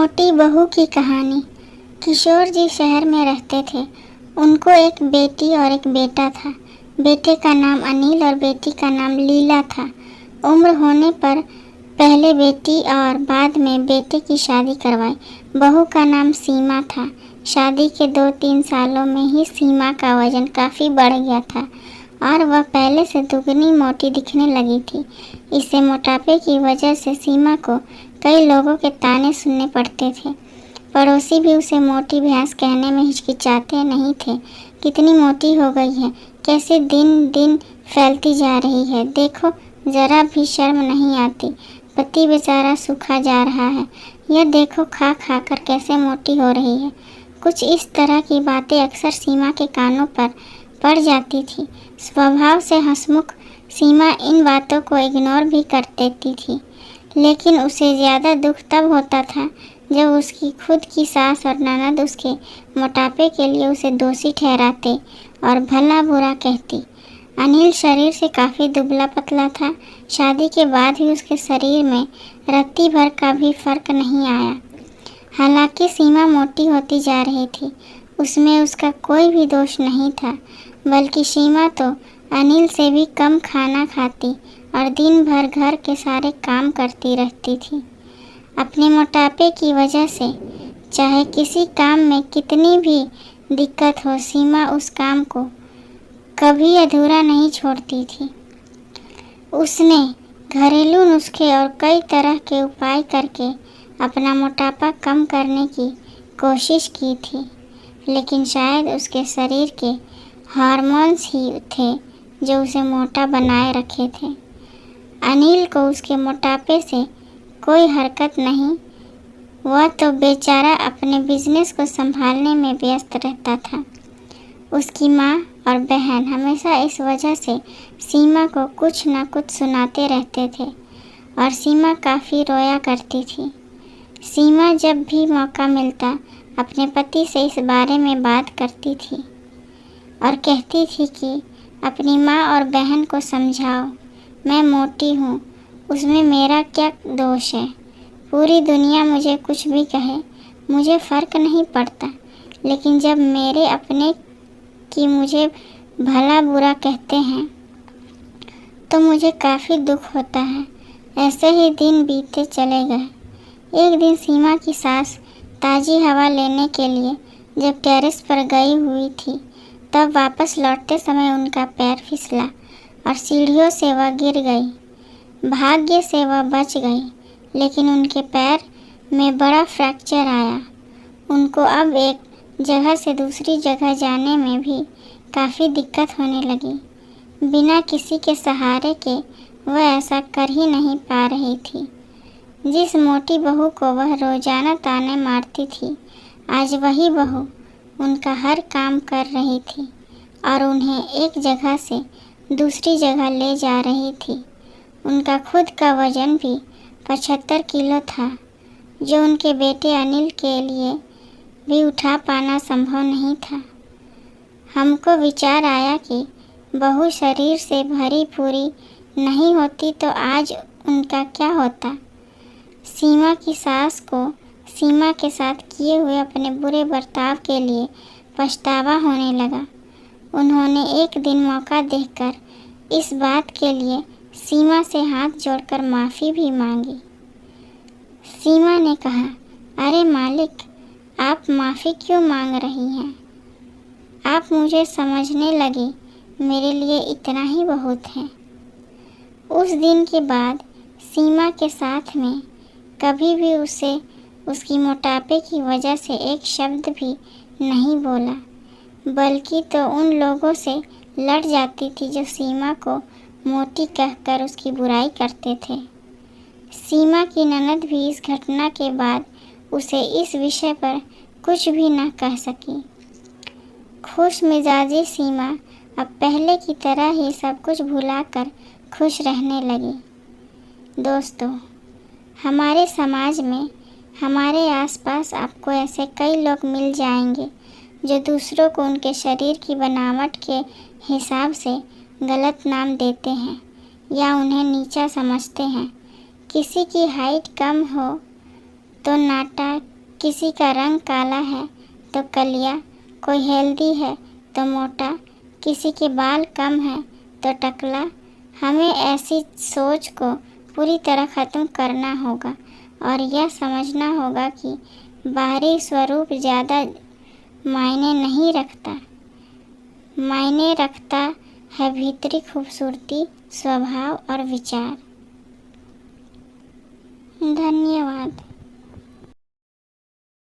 मोटी बहू की कहानी। किशोर जी शहर में रहते थे। उनको एक बेटी और एक बेटा था। बेटे का नाम अनिल और बेटी का नाम लीला था। उम्र होने पर पहले बेटी और बाद में बेटे की शादी करवाई। बहू का नाम सीमा था। शादी के 2-3 सालों में ही सीमा का वजन काफ़ी बढ़ गया था और वह पहले से दुगनी मोटी दिखने लगी थी। इससे मोटापे की वजह से सीमा को कई लोगों के ताने सुनने पड़ते थे। पड़ोसी भी उसे मोटी भैंस कहने में हिचकिचाते नहीं थे। कितनी मोटी हो गई है, कैसे दिन दिन फैलती जा रही है, देखो जरा भी शर्म नहीं आती। पति बेचारा सूखा जा रहा है, यह देखो खा खा कर कैसे मोटी हो रही है। कुछ इस तरह की बातें अक्सर सीमा के कानों पर पड़ जाती थी। स्वभाव से हंसमुख सीमा इन बातों को इग्नोर भी कर देती थी, लेकिन उसे ज़्यादा दुख तब होता था जब उसकी खुद की सास और ननद उसके मोटापे के लिए उसे दोषी ठहराते और भला बुरा कहती। अनिल शरीर से काफ़ी दुबला पतला था। शादी के बाद भी उसके शरीर में रत्ती भर का भी फर्क नहीं आया। हालांकि सीमा मोटी होती जा रही थी, उसमें उसका कोई भी दोष नहीं था, बल्कि सीमा तो अनिल से भी कम खाना खाती और दिन भर घर के सारे काम करती रहती थी। अपने मोटापे की वजह से चाहे किसी काम में कितनी भी दिक्कत हो, सीमा उस काम को कभी अधूरा नहीं छोड़ती थी। उसने घरेलू नुस्खे और कई तरह के उपाय करके अपना मोटापा कम करने की कोशिश की थी, लेकिन शायद उसके शरीर के हार्मोन्स ही थे जो उसे मोटा बनाए रखे थे। अनिल को उसके मोटापे से कोई हरकत नहीं, वह तो बेचारा अपने बिजनेस को संभालने में व्यस्त रहता था। उसकी माँ और बहन हमेशा इस वजह से सीमा को कुछ न कुछ सुनाते रहते थे और सीमा काफ़ी रोया करती थी। सीमा जब भी मौका मिलता अपने पति से इस बारे में बात करती थी और कहती थी कि अपनी माँ और बहन को समझाओ, मैं मोटी हूँ, उसमें मेरा क्या दोष है। पूरी दुनिया मुझे कुछ भी कहे, मुझे फ़र्क नहीं पड़ता, लेकिन जब मेरे अपने की मुझे भला बुरा कहते हैं तो मुझे काफ़ी दुख होता है। ऐसे ही दिन बीते चले गए। एक दिन सीमा की सास ताज़ी हवा लेने के लिए जब टेरेस पर गई हुई थी, तब वापस लौटते समय उनका पैर फिसला और सीढ़ियों से वह गिर गई। भाग्य से वह बच गई, लेकिन उनके पैर में बड़ा फ्रैक्चर आया। उनको अब एक जगह से दूसरी जगह जाने में भी काफ़ी दिक्कत होने लगी। बिना किसी के सहारे के वह ऐसा कर ही नहीं पा रही थी। जिस मोटी बहू को वह रोज़ाना ताने मारती थी, आज वही बहू उनका हर काम कर रही थी और उन्हें एक जगह से दूसरी जगह ले जा रही थी। उनका खुद का वज़न भी 75 किलो था, जो उनके बेटे अनिल के लिए भी उठा पाना संभव नहीं था। हमको विचार आया कि बहू शरीर से भरी पूरी नहीं होती तो आज उनका क्या होता। सीमा की सास को सीमा के साथ किए हुए अपने बुरे बर्ताव के लिए पछतावा होने लगा। उन्होंने एक दिन मौका देखकर इस बात के लिए सीमा से हाथ जोड़कर माफ़ी भी मांगी। सीमा ने कहा, अरे मालिक, आप माफ़ी क्यों मांग रही हैं? आप मुझे समझने लगी, मेरे लिए इतना ही बहुत है। उस दिन के बाद सीमा के साथ में कभी भी उसे उसकी मोटापे की वजह से एक शब्द भी नहीं बोला, बल्कि तो उन लोगों से लड़ जाती थी जो सीमा को मोटी कहकर उसकी बुराई करते थे। सीमा की ननद भी इस घटना के बाद उसे इस विषय पर कुछ भी न कह सकी। खुश मिजाजी सीमा अब पहले की तरह ही सब कुछ भुलाकर खुश रहने लगी। दोस्तों, हमारे समाज में, हमारे आसपास आपको ऐसे कई लोग मिल जाएंगे जो दूसरों को उनके शरीर की बनावट के हिसाब से गलत नाम देते हैं या उन्हें नीचा समझते हैं। किसी की हाइट कम हो तो नाटा किसी का रंग काला है तो कलिया, कोई हेल्दी है तो मोटा, किसी के बाल कम है तो टकला। हमें ऐसी सोच को पूरी तरह ख़त्म करना होगा और यह समझना होगा कि बाहरी स्वरूप ज़्यादा मायने नहीं रखता। मायने रखता है भीतरी खूबसूरती, स्वभाव और विचार। धन्यवाद।